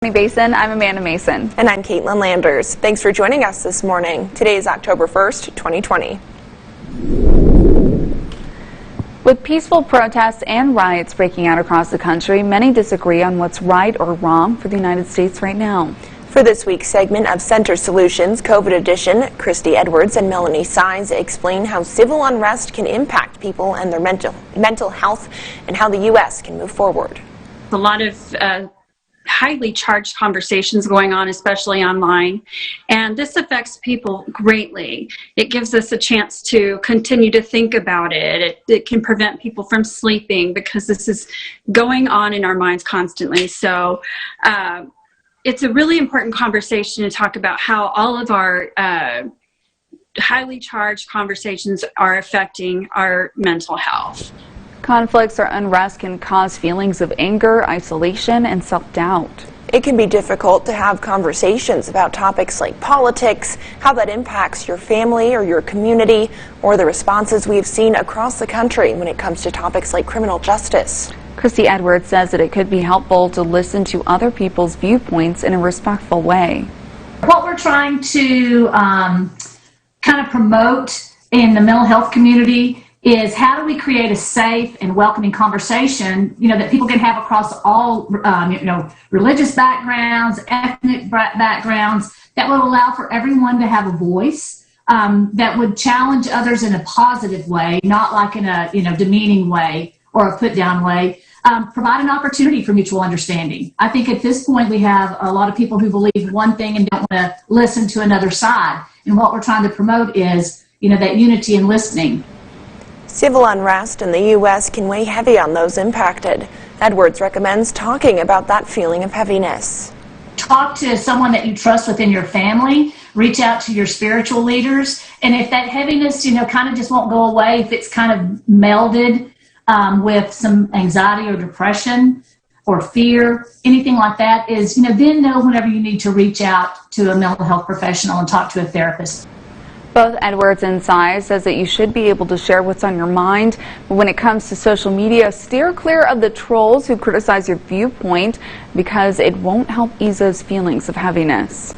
Basin. I'm Amanda Mason. And I'm Caitlin Landers. Thanks for joining us this morning. Today is October 1st, 2020. With peaceful protests and riots breaking out across the country, many disagree on what's right or wrong for the United States right now. For this week's segment of Center Solutions COVID Edition, Kristi Edwards and Melanie Saiz explain how civil unrest can impact people and their mental health and how the U.S. can move forward. A lot of highly charged conversations going on, especially online, and this affects people greatly. It gives us a chance to continue to think about it. It can prevent people from sleeping because this is going on in our minds constantly. So it's a really important conversation to talk about how all of our highly charged conversations are affecting our mental health. Conflicts or unrest can cause feelings of anger, isolation, and self-doubt. It can be difficult to have conversations about topics like politics, how that impacts your family or your community, or the responses we've seen across the country when it comes to topics like criminal justice. Kristi Edwards says that it could be helpful to listen to other people's viewpoints in a respectful way. What we're trying to kind of promote in the mental health community is how do we create a safe and welcoming conversation, that people can have across all, religious backgrounds, ethnic backgrounds, that would allow for everyone to have a voice, that would challenge others in a positive way, not like in a, demeaning way or a put down way. Provide an opportunity for mutual understanding. I think at this point we have a lot of people who believe one thing and don't want to listen to another side. And what we're trying to promote is, that unity and listening. Civil unrest in the U.S. can weigh heavy on those impacted. Edwards recommends talking about that feeling of heaviness. Talk to someone that you trust within your family. Reach out to your spiritual leaders. And if that heaviness, kind of just won't go away, if it's kind of melded with some anxiety or depression or fear, anything like that, is, then know whenever you need to reach out to a mental health professional and talk to a therapist. Both Edwards and Saiz says that you should be able to share what's on your mind, but when it comes to social media, steer clear of the trolls who criticize your viewpoint because it won't help ease those feelings of heaviness.